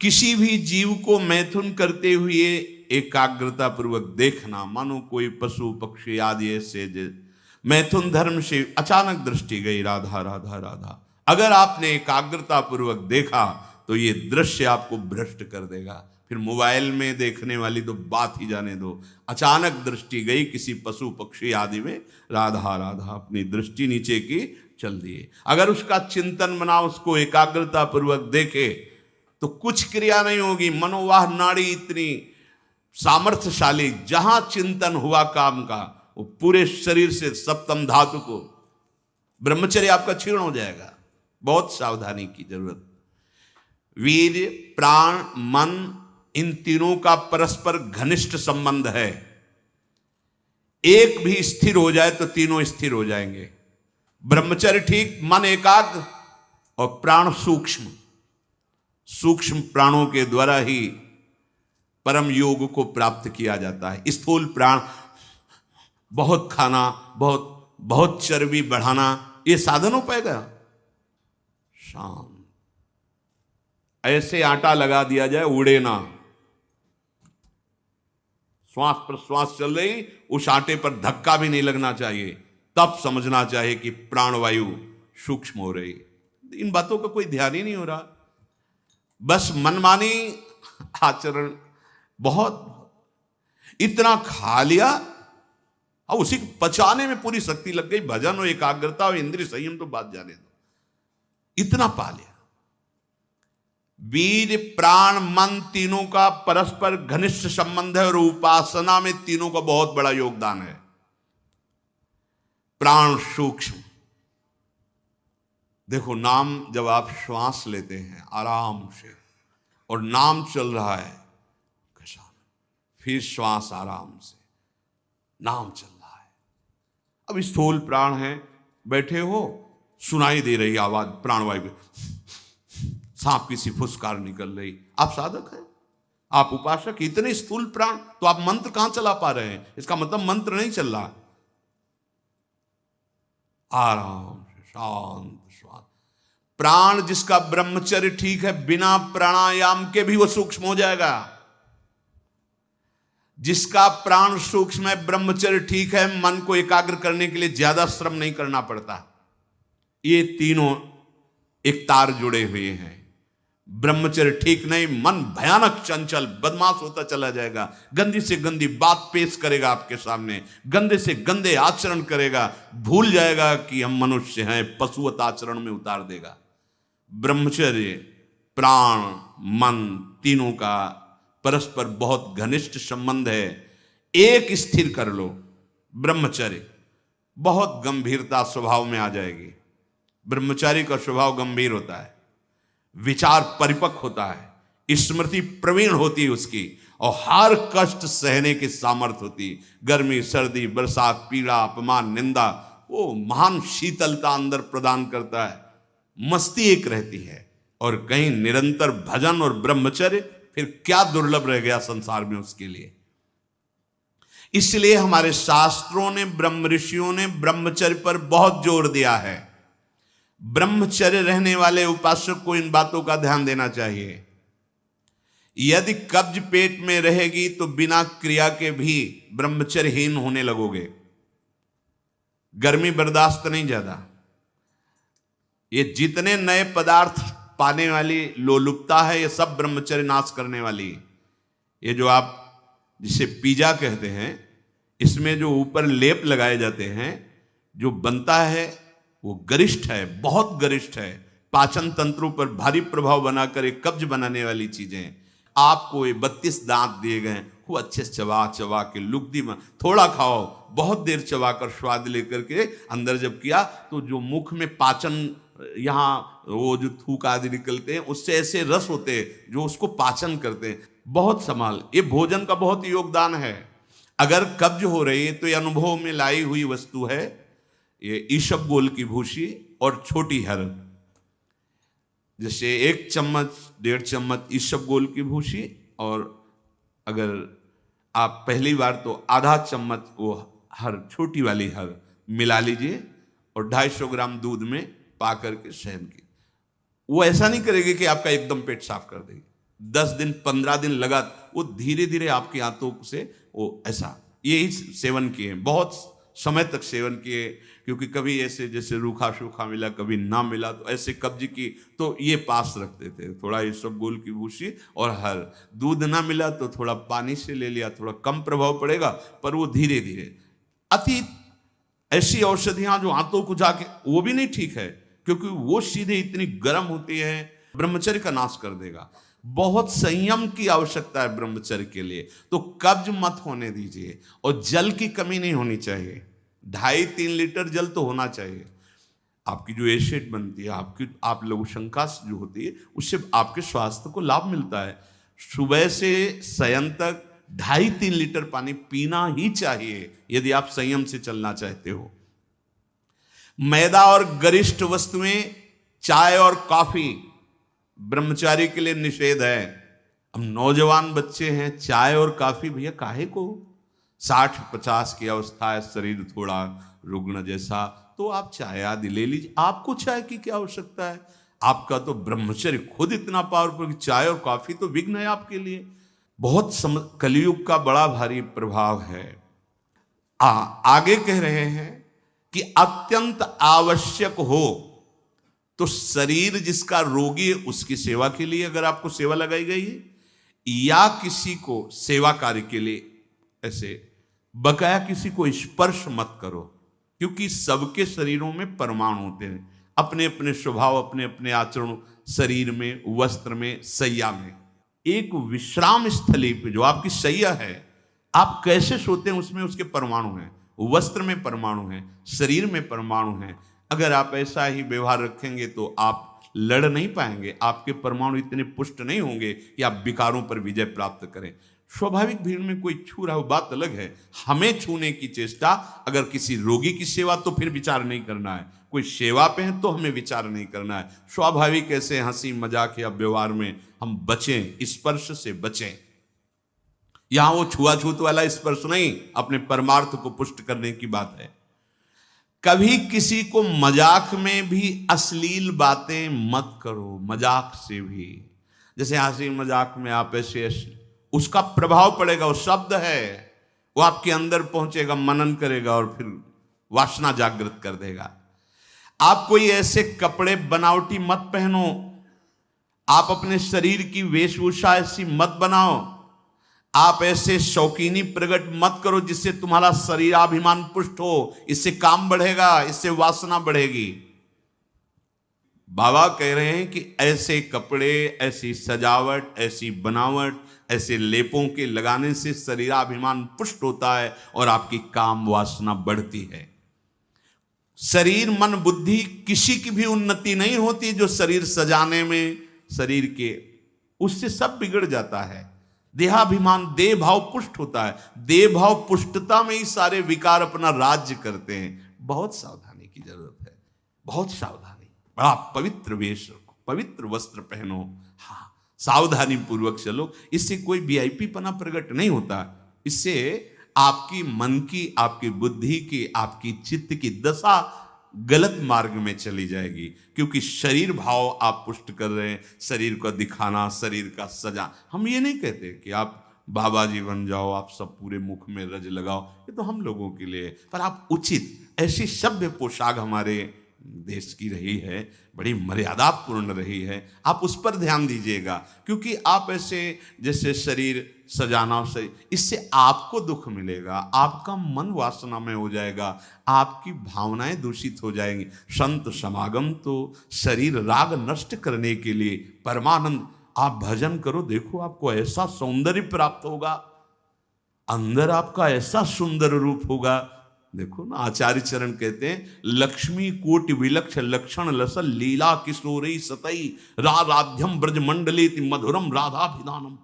किसी भी जीव को मैथुन करते हुए एकाग्रता पूर्वक देखना, मानो कोई पशु पक्षी आदि ऐसे मैथुन धर्म से अचानक दृष्टि गई, राधा राधा राधा, अगर आपने एकाग्रता पूर्वक देखा तो ये दृश्य आपको भ्रष्ट कर देगा। फिर मोबाइल में देखने वाली तो बात ही जाने दो। अचानक दृष्टि गई किसी पशु पक्षी आदि में, राधा राधा, अपनी दृष्टि नीचे की चल दिए। अगर उसका चिंतन बना, उसको एकाग्रता पूर्वक देखे तो कुछ क्रिया नहीं होगी। मनोवाह नाड़ी इतनी सामर्थ्यशाली, जहां चिंतन हुआ काम का, वो पूरे शरीर से सप्तम धातु को, ब्रह्मचर्य आपका क्षीण हो जाएगा। बहुत सावधानी की जरूरत। वीर्य, प्राण, मन, इन तीनों का परस्पर घनिष्ठ संबंध है। एक भी स्थिर हो जाए तो तीनों स्थिर हो जाएंगे। ब्रह्मचर्य ठीक, मन एकाग्र, और प्राण सूक्ष्म। सूक्ष्म प्राणों के द्वारा ही परम योग को प्राप्त किया जाता है। स्थूल प्राण, बहुत खाना, बहुत चर्बी बढ़ाना, ये साधन हो पाएगा? शाम ऐसे आटा लगा दिया जाए, उड़े ना। श्वास प्रश्वास चल रही, उस आटे पर धक्का भी नहीं लगना चाहिए, तब समझना चाहिए कि प्राणवायु सूक्ष्म हो रही। इन बातों का कोई ध्यान ही नहीं हो रहा, बस मनमानी आचरण। बहुत इतना खा लिया, अब उसी को पचाने में पूरी शक्ति लग गई। भजन और एकाग्रता और इंद्रिय संयम तो बात जाने दो, इतना पा लिया। वीर प्राण मन तीनों का परस्पर घनिष्ठ संबंध है और उपासना में तीनों का बहुत बड़ा योगदान है। प्राण सूक्ष्म, देखो नाम जब आप श्वास लेते हैं आराम से और नाम चल रहा है घसा, फिर श्वास आराम से, नाम चल रहा है। अब स्थूल प्राण है, बैठे हो सुनाई दे रही आवाज प्राणवायु, सांप की सी फुसकार निकल रही, आप साधक हैं, आप उपासक। इतने स्थूल प्राण तो आप मंत्र कहां चला पा रहे हैं? इसका मतलब मंत्र नहीं चल रहा। आराम से शांत श्वास। प्राण जिसका ब्रह्मचर्य ठीक है, बिना प्राणायाम के भी वो सूक्ष्म हो जाएगा। जिसका प्राण सूक्ष्म है, ब्रह्मचर्य ठीक है, मन को एकाग्र करने के लिए ज्यादा श्रम नहीं करना पड़ता। ये तीनों एक तार जुड़े हुए हैं। ब्रह्मचर्य ठीक नहीं, मन भयानक चंचल बदमाश होता चला जाएगा, गंदी से गंदी बात पेश करेगा आपके सामने, गंदे से गंदे आचरण करेगा, भूल जाएगा कि हम मनुष्य हैं, पशुवत आचरण में उतार देगा। ब्रह्मचर्य प्राण मन तीनों का परस्पर बहुत घनिष्ठ संबंध है। एक स्थिर कर लो, ब्रह्मचर्य बहुत गंभीरता स्वभाव में आ जाएगी। ब्रह्मचारी का स्वभाव गंभीर होता है, विचार परिपक्व होता है, स्मृति प्रवीण होती है उसकी, और हर कष्ट सहने की सामर्थ्य होती है। गर्मी सर्दी बरसात पीड़ा अपमान निंदा, वो महान शीतलता अंदर प्रदान करता है। मस्ती एक रहती है, और कहीं निरंतर भजन और ब्रह्मचर्य, फिर क्या दुर्लभ रह गया संसार में उसके लिए। इसलिए हमारे शास्त्रों ने, ब्रह्म ऋषियों ने ब्रह्मचर्य पर बहुत जोर दिया है। ब्रह्मचर्य रहने वाले उपासक को इन बातों का ध्यान देना चाहिए। यदि कब्ज पेट में रहेगी तो बिना क्रिया के भी ब्रह्मचर्यहीन होने लगोगे। गर्मी बर्दाश्त नहीं ज्यादा, ये जितने नए पदार्थ पाने वाली लोलुपता है, ये सब ब्रह्मचर्य नाश करने वाली। ये जो आप जिसे पिज्जा कहते हैं, इसमें जो ऊपर लेप लगाए जाते हैं, जो बनता है वो गरिष्ठ है, बहुत गरिष्ठ है, पाचन तंत्रों पर भारी प्रभाव बनाकर एक कब्ज बनाने वाली चीजें। आपको ये 32 दांत दिए गए, खूब अच्छे से चबा चबा के लुगदी में थोड़ा खाओ, बहुत देर चबा कर स्वाद लेकर के अंदर जब किया तो जो मुख में पाचन, यहाँ वो जो थूक आदि निकलते हैं, उससे ऐसे रस होते हैं जो उसको पाचन करते हैं। बहुत संभाल, ये भोजन का बहुत योगदान है। अगर कब्ज हो रही है तो ये अनुभव में लाई हुई वस्तु है, ये ईशबगोल की भूसी और छोटी हर। जैसे 1 चम्मच 1.5 चम्मच ईशबगोल की भूसी, और अगर आप पहली बार तो आधा चम्मच वो हर, छोटी वाली हर मिला लीजिए और 250 ग्राम दूध में पा करके सेवन की। वो ऐसा नहीं करेगी कि आपका एकदम पेट साफ कर देगी। 10 दिन 15 दिन लगा, वो धीरे धीरे आपकी आंतों से वो ऐसा, यही सेवन किए, बहुत समय तक सेवन किए। क्योंकि कभी ऐसे जैसे रूखा सूखा मिला, कभी ना मिला, तो ऐसे कब्ज की तो ये पास रखते थे, थोड़ा ईशबगोल की भूसी और हर। दूध ना मिला तो थोड़ा पानी से ले लिया, थोड़ा कम प्रभाव पड़ेगा, पर वो धीरे धीरे। अति ऐसी औषधियां जो आंतों को जाके, वो भी नहीं ठीक है, क्योंकि वो सीधे इतनी गर्म होती है, ब्रह्मचर्य का नाश कर देगा। बहुत संयम की आवश्यकता है ब्रह्मचर्य के लिए। तो कब्ज मत होने दीजिए, और जल की कमी नहीं होनी चाहिए। 2.5-3 लीटर जल तो होना चाहिए। आपकी जो एसिड बनती है, आपकी आप लघुशंका जो होती है, उससे आपके स्वास्थ्य को लाभ मिलता है। सुबह से शयन तक 2.5-3 लीटर पानी पीना ही चाहिए, यदि आप संयम से चलना चाहते हो। मैदा और गरिष्ठ वस्तुएं, चाय और कॉफी ब्रह्मचारी के लिए निषेध है। अब नौजवान बच्चे हैं, चाय और कॉफी भैया काहे को? 60-50 की अवस्था है, शरीर थोड़ा रुग्ण जैसा, तो आप चाय आदि ले लीजिए। आपको चाय की क्या आवश्यकता है? आपका तो ब्रह्मचर्य खुद इतना पावरफुल कि चाय और कॉफी तो विघ्न है आपके लिए। बहुत कलयुग का बड़ा भारी प्रभाव है। आगे कह रहे हैं कि अत्यंत आवश्यक हो तो शरीर जिसका रोगी है उसकी सेवा के लिए अगर आपको सेवा लगाई गई है, या किसी को सेवा कार्य के लिए ऐसे बकाया किसी को स्पर्श मत करो, क्योंकि सबके शरीरों में परमाणु होते हैं, अपने अपने स्वभाव, अपने अपने आचरण, शरीर में, वस्त्र में, सैया में। एक विश्राम स्थली पे जो आपकी सैया है, आप कैसे सोते हैं उसमें उसके परमाणु हैं, वस्त्र में परमाणु हैं, शरीर में परमाणु हैं। अगर आप ऐसा ही व्यवहार रखेंगे तो आप लड़ नहीं पाएंगे, आपके परमाणु इतने पुष्ट नहीं होंगे कि आप विकारों पर विजय प्राप्त करें। स्वाभाविक भीड़ में कोई छू रहा हो बात अलग है, हमें छूने की चेष्टा, अगर किसी रोगी की सेवा तो फिर विचार नहीं करना है, कोई सेवा पे है तो हमें विचार नहीं करना है। स्वाभाविक ऐसे हंसी मजाक या व्यवहार में हम बचें, स्पर्श से बचें। यहां वो छुआछूत वाला स्पर्श नहीं, अपने परमार्थ को पुष्ट करने की बात है। कभी किसी को मजाक में भी अश्लील बातें मत करो, मजाक से भी। जैसे हंसी मजाक में आप ऐसे, उसका प्रभाव पड़ेगा, वो शब्द है, वो आपके अंदर पहुंचेगा, मनन करेगा और फिर वासना जागृत कर देगा। आप कोई ऐसे कपड़े बनावटी मत पहनो, आप अपने शरीर की वेशभूषा ऐसी मत बनाओ, आप ऐसे शौकीनी प्रकट मत करो जिससे तुम्हारा शरीराभिमान पुष्ट हो, इससे काम बढ़ेगा, इससे वासना बढ़ेगी। बाबा कह रहे हैं कि ऐसे कपड़े, ऐसी सजावट, ऐसी बनावट, ऐसे लेपों के लगाने से शरीराभिमान पुष्ट होता है और आपकी काम वासना बढ़ती है। शरीर मन बुद्धि किसी की भी उन्नति नहीं होती जो शरीर सजाने में, शरीर के, उससे सब बिगड़ जाता है। देहाभिमान, देह भाव पुष्ट होता है, देह भाव पुष्टता में ही सारे विकार अपना राज्य करते हैं। बहुत सावधानी की जरूरत है, बहुत सावधानी। बड़ा पवित्र वेश रखो, पवित्र वस्त्र पहनो, हाँ, सावधानी पूर्वक चलो। इससे कोई वीआईपी पना प्रकट नहीं होता, इससे आपकी मन की, आपकी बुद्धि की, आपकी चित्त की दशा गलत मार्ग में चली जाएगी, क्योंकि शरीर भाव आप पुष्ट कर रहे हैं, शरीर को दिखाना, शरीर का सजा। हम ये नहीं कहते कि आप बाबा जी बन जाओ, आप सब पूरे मुख में रज लगाओ, ये तो हम लोगों के लिए, पर आप उचित ऐसी सभ्य पोशाक हमारे देश की रही है, बड़ी मर्यादापूर्ण रही है, आप उस पर ध्यान दीजिएगा। क्योंकि आप ऐसे जैसे शरीर सजाना से, इससे आपको दुख मिलेगा, आपका मन वासना में हो जाएगा, आपकी भावनाएं दूषित हो जाएंगी। संत समागम तो शरीर राग नष्ट करने के लिए, परमानंद। आप भजन करो, देखो आपको ऐसा सौंदर्य प्राप्त होगा, अंदर आपका ऐसा सुंदर रूप होगा। देखो ना, आचार्य चरण कहते हैं, लक्ष्मी कोटि विलक्ष लक्षण लसल लीला किशोरी सतई राधाध्यम ब्रज मंडले मधुरम राधाभिधानम।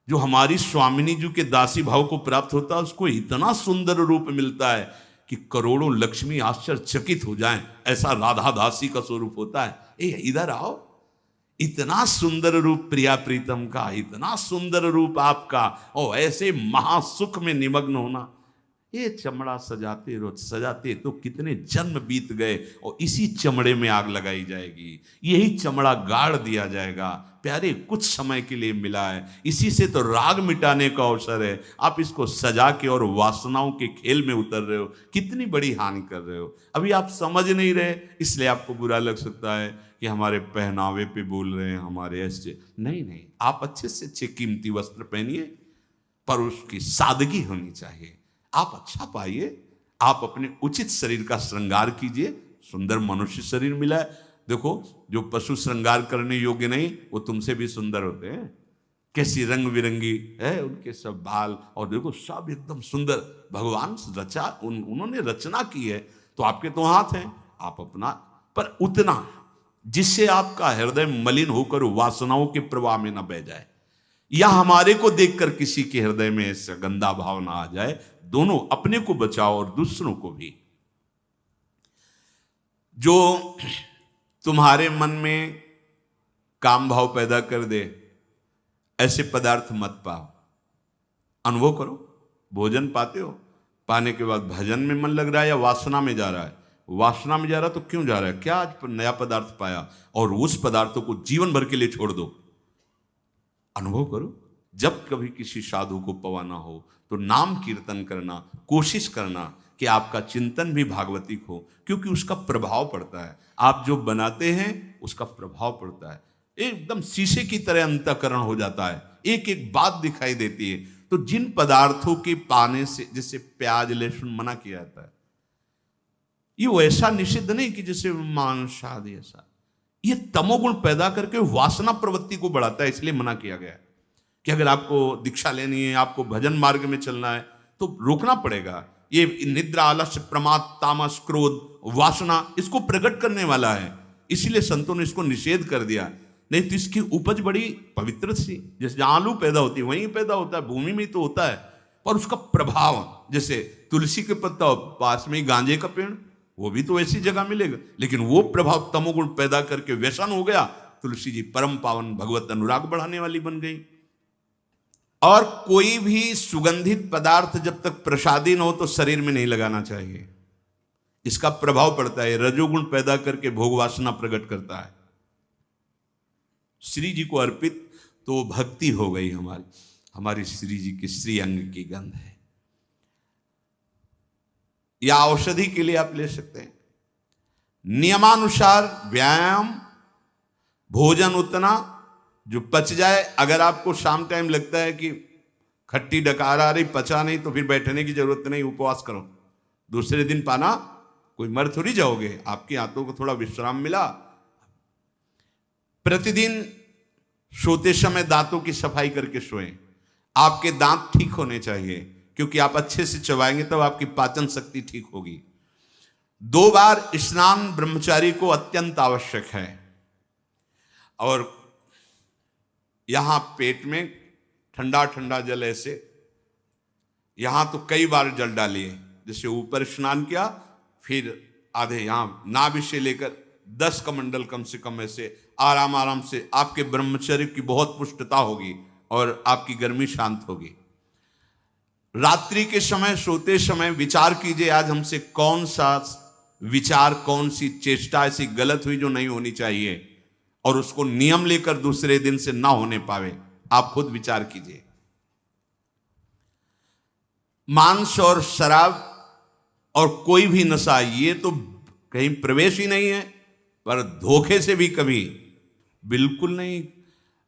जो हमारी स्वामिनी जी के दासी भाव को प्राप्त होता है, उसको इतना सुंदर रूप मिलता है कि करोड़ों लक्ष्मी आश्चर्यचकित हो जाएं, ऐसा राधा दासी का स्वरूप होता है। ए इधर आओ, इतना सुंदर रूप प्रिया प्रीतम का, इतना सुंदर रूप आपका, और ऐसे महासुख में निमग्न होना। ये चमड़ा सजाते रोज सजाते तो कितने जन्म बीत गए, और इसी चमड़े में आग लगाई जाएगी, यही चमड़ा गाड़ दिया जाएगा। प्यारे, कुछ समय के लिए मिला है, इसी से तो राग मिटाने का अवसर है। आप इसको सजा के और वासनाओं के खेल में उतर रहे हो, कितनी बड़ी हानि कर रहे हो। अभी आप समझ नहीं रहे, इसलिए आपको बुरा लग सकता है कि हमारे पहनावे पे बोल रहे हैं, हमारे ऐसे। नहीं नहीं, आप अच्छे से अच्छे कीमती वस्त्र पहनिए, पर उसकी सादगी होनी चाहिए। आप अच्छा पाइए, आप अपने उचित शरीर का श्रृंगार कीजिए। सुंदर मनुष्य शरीर मिला है, देखो, जो पशु श्रृंगार करने योग्य नहीं, वो तुमसे भी सुंदर होते हैं। कैसी रंग बिरंगी है उनके सब बाल, और देखो सब एकदम सुंदर, भगवान रचा, उन्होंने रचना की है। तो आपके तो हाथ हैं, आप अपना, पर उतना जिससे आपका हृदय मलिन होकर वासनाओं के प्रवाह में न बह जाए, या हमारे को देखकर किसी के हृदय में ऐसा गंदा भाव ना आ जाए। दोनों, अपने को बचाओ और दूसरों को भी। जो तुम्हारे मन में काम भाव पैदा कर दे, ऐसे पदार्थ मत पाओ। अनुभव करो, भोजन पाते हो, पाने के बाद भजन में मन लग रहा है या वासना में जा रहा है? वासना में जा रहा तो क्यों जा रहा है? क्या आज नया पदार्थ पाया, और उस पदार्थों को जीवन भर के लिए छोड़ दो। अनुभव करो, जब कभी किसी साधु को पवाना हो तो नाम कीर्तन करना, कोशिश करना कि आपका चिंतन भी भागवतिक हो, क्योंकि उसका प्रभाव पड़ता है। आप जो बनाते हैं उसका प्रभाव पड़ता है, एकदम शीशे की तरह अंतःकरण हो जाता है, एक एक बात दिखाई देती है। तो जिन पदार्थों के पाने से, जैसे प्याज लहसुन मना किया जाता है, ये वैसा निषिद्ध नहीं कि जैसे मांस आदि ऐसा, ये तमोगुण पैदा करके वासना प्रवृत्ति को बढ़ाता है, इसलिए मना किया गया है कि अगर आपको दीक्षा लेनी है, आपको भजन मार्ग में चलना है तो रोकना पड़ेगा। ये निद्रा, आलस्य, प्रमाद, तामस, क्रोध, वासना, इसको प्रकट करने वाला है, इसीलिए संतों ने इसको निषेध कर दिया। नहीं तो इसकी उपज बड़ी पवित्र सी, जैसे जहां आलू पैदा होती है वहीं पैदा होता है, भूमि में तो होता है, पर उसका प्रभाव, जैसे तुलसी के पत्ता पास में ही गांजे का पेड़, वो भी तो ऐसी जगह मिलेगा, लेकिन वो प्रभाव तमोगुण पैदा करके व्यसन हो गया। तुलसी जी परम पावन भगवत अनुराग बढ़ाने वाली बन गई। और कोई भी सुगंधित पदार्थ जब तक प्रसादी न हो तो शरीर में नहीं लगाना चाहिए, इसका प्रभाव पड़ता है, रजोगुण पैदा करके भोग वासना प्रकट करता है। श्री जी को अर्पित तो भक्ति हो गई हमारी श्री जी की श्री अंग की गंध है, या औषधि के लिए आप ले सकते हैं। नियमानुसार व्यायाम, भोजन उतना जो पच जाए। अगर आपको शाम टाइम लगता है कि खट्टी डकार आ रही, पचा नहीं, तो फिर बैठने की जरूरत नहीं, उपवास करो, दूसरे दिन पाना, कोई मर थोड़ी जाओगे, आपकी हाथों को थोड़ा विश्राम मिला। प्रतिदिन सोते समय दांतों की सफाई करके सोएं। आपके दांत ठीक होने चाहिए, क्योंकि आप अच्छे से चबाएंगे तब आपकी पाचन शक्ति ठीक होगी। 2 बार स्नान ब्रह्मचारी को अत्यंत आवश्यक है। और यहां पेट में ठंडा ठंडा जल ऐसे, यहां तो कई बार जल डालिए, जैसे ऊपर स्नान किया, फिर आधे यहां नाभि से लेकर 10 कमंडल कम से कम ऐसे आराम आराम से, आपके ब्रह्मचर्य की बहुत पुष्टता होगी और आपकी गर्मी शांत होगी। रात्रि के समय, सोते समय विचार कीजिए, आज हमसे कौन सा विचार, कौन सी चेष्टा ऐसी गलत हुई जो नहीं होनी चाहिए, और उसको नियम लेकर दूसरे दिन से ना होने पावे। आप खुद विचार कीजिए। मांस और शराब और कोई भी नशा, ये तो कहीं प्रवेश ही नहीं है, पर धोखे से भी कभी बिल्कुल नहीं।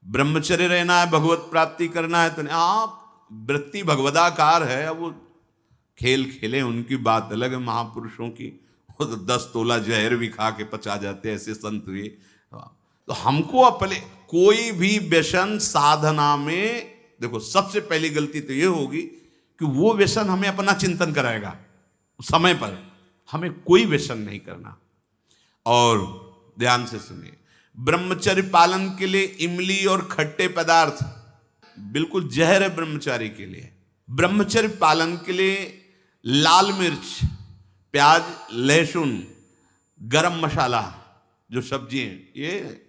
ब्रह्मचर्य रहना है, भगवत प्राप्ति करना है, तो आप वृत्ति भगवदाकार है। अब वो खेल खेले, उनकी बात अलग है, महापुरुषों की, वो तो 10 तोला जहर भी खा के पचा जाते, ऐसे संत हुए। तो हमको अपने कोई भी व्यसन साधना में, देखो सबसे पहली गलती तो ये होगी कि वो व्यसन हमें अपना चिंतन कराएगा। समय पर हमें कोई व्यसन नहीं करना। और ध्यान से सुनिए, ब्रह्मचर्य पालन के लिए इमली और खट्टे पदार्थ बिल्कुल जहर है ब्रह्मचारी के लिए। ब्रह्मचर्य पालन के लिए लाल मिर्च, प्याज, लहसुन, गरम मसाला, जो सब्जी हैं, ये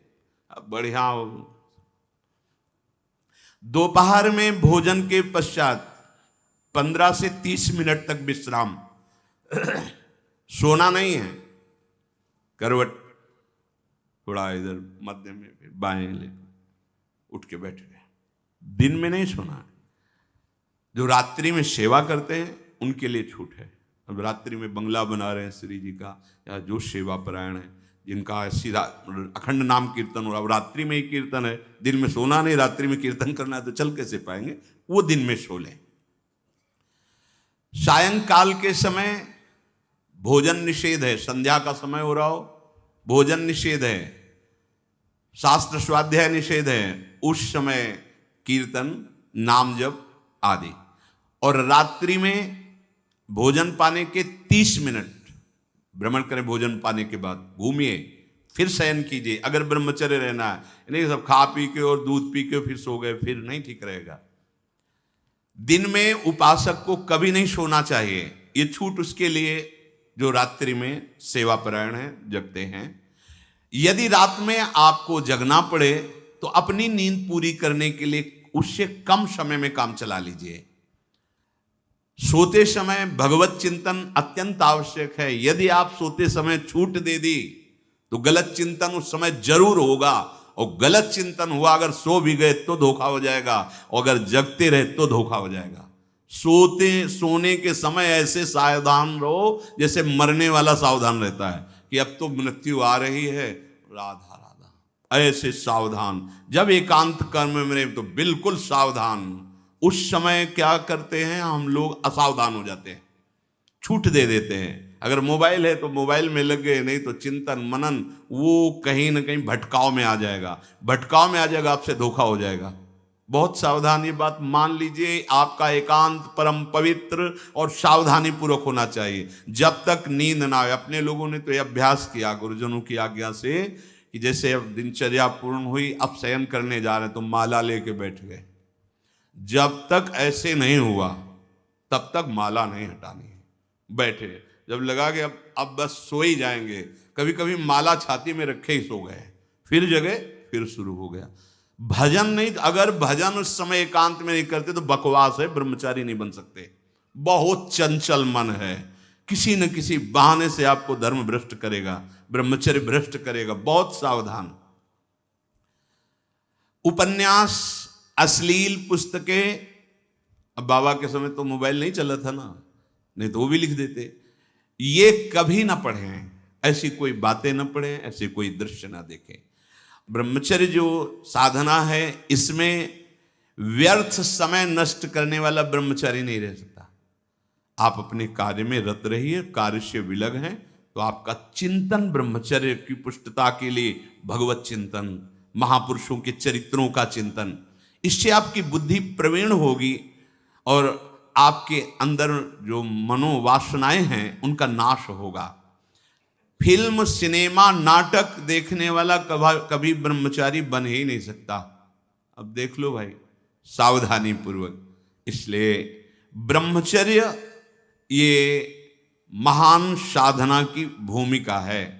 बढ़िया। दोपहर में भोजन के पश्चात 15 से 30 मिनट तक विश्राम। सोना नहीं है, करवट थोड़ा इधर मध्य में, बाएं ले, उठ के बैठ गए। दिन में नहीं सोना है। जो रात्रि में सेवा करते हैं उनके लिए छूट है। अब रात्रि में बंगला बना रहे हैं श्री जी का, या जो सेवा परायण है, जिनका सीधा अखंड नाम कीर्तन हो रहा है, रात्रि में ही कीर्तन है, दिन में सोना नहीं, रात्रि में कीर्तन करना है, तो चल कैसे पाएंगे? वो दिन में सो लें। सायंकाल के समय भोजन निषेध है। संध्या का समय हो रहा हो, भोजन निषेध है, शास्त्र स्वाध्याय निषेध है। उस समय कीर्तन, नाम जप आदि। और रात्रि में भोजन पाने के 30 मिनट भ्रमण करें। भोजन पाने के बाद घूमिए, फिर शयन कीजिए। अगर ब्रह्मचर्य रहना है, नहीं सब खा पी के और दूध पी के फिर सो गए, फिर नहीं ठीक रहेगा। दिन में उपासक को कभी नहीं सोना चाहिए। ये छूट उसके लिए जो रात्रि में सेवा परायण है, जगते हैं। यदि रात में आपको जगना पड़े तो अपनी नींद पूरी करने के लिए उससे कम समय में काम चला लीजिए। सोते समय भगवत चिंतन अत्यंत आवश्यक है। यदि आप सोते समय छूट दे दी तो गलत चिंतन उस समय जरूर होगा, और गलत चिंतन हुआ अगर सो भी गए तो धोखा हो जाएगा, और अगर जगते रहे तो धोखा हो जाएगा। सोने के समय ऐसे सावधान रहो जैसे मरने वाला सावधान रहता है कि अब तो मृत्यु आ रही है, राधा राधा, ऐसे सावधान। जब एकांत कर्म में तो बिल्कुल सावधान, उस समय क्या करते हैं, हम लोग असावधान हो जाते हैं, छूट दे देते हैं। अगर मोबाइल है तो मोबाइल में लग गए, नहीं तो चिंतन मनन वो कहीं ना कहीं भटकाव में आ जाएगा, भटकाव में आ जाएगा, आपसे धोखा हो जाएगा। बहुत सावधान, ये बात मान लीजिए, आपका एकांत परम पवित्र और सावधानी पूर्वक होना चाहिए जब तक नींद ना आए। अपने लोगों ने तो ये अभ्यास किया गुरुजनों की आज्ञा से कि जैसे अब दिनचर्या पूर्ण हुई, अब शयन करने जा रहे हैं तो माला लेके बैठ गए। जब तक ऐसे नहीं हुआ तब तक माला नहीं हटानी है। बैठे, जब लगा कि अब बस सो ही जाएंगे, कभी कभी माला छाती में रखे ही सो गए, फिर जगह फिर शुरू हो गया। भजन नहीं, अगर भजन उस समय एकांत में नहीं करते तो बकवास है, ब्रह्मचारी नहीं बन सकते। बहुत चंचल मन है, किसी न किसी बहाने से आपको धर्म भ्रष्ट करेगा, ब्रह्मचर्य भ्रष्ट करेगा। बहुत सावधान। उपन्यास, अश्लील पुस्तकें, अब बाबा के समय तो मोबाइल नहीं चला था ना, नहीं तो वो भी लिख देते। ये कभी ना पढ़ें, ऐसी कोई बातें ना पढ़ें, ऐसे कोई दृश्य ना देखें। ब्रह्मचर्य जो साधना है, इसमें व्यर्थ समय नष्ट करने वाला ब्रह्मचारी नहीं रह सकता। आप अपने कार्य में रत रहिए, कार्य से विलग हैं तो आपका चिंतन ब्रह्मचर्य की पुष्टता के लिए भगवत चिंतन, महापुरुषों के चरित्रों का चिंतन, इससे आपकी बुद्धि प्रवीण होगी और आपके अंदर जो मनोवासनाएं हैं उनका नाश होगा। फिल्म, सिनेमा, नाटक देखने वाला कभी ब्रह्मचारी बन ही नहीं सकता। अब देख लो भाई, सावधानी पूर्वक। इसलिए ब्रह्मचर्य ये महान साधना की भूमिका है।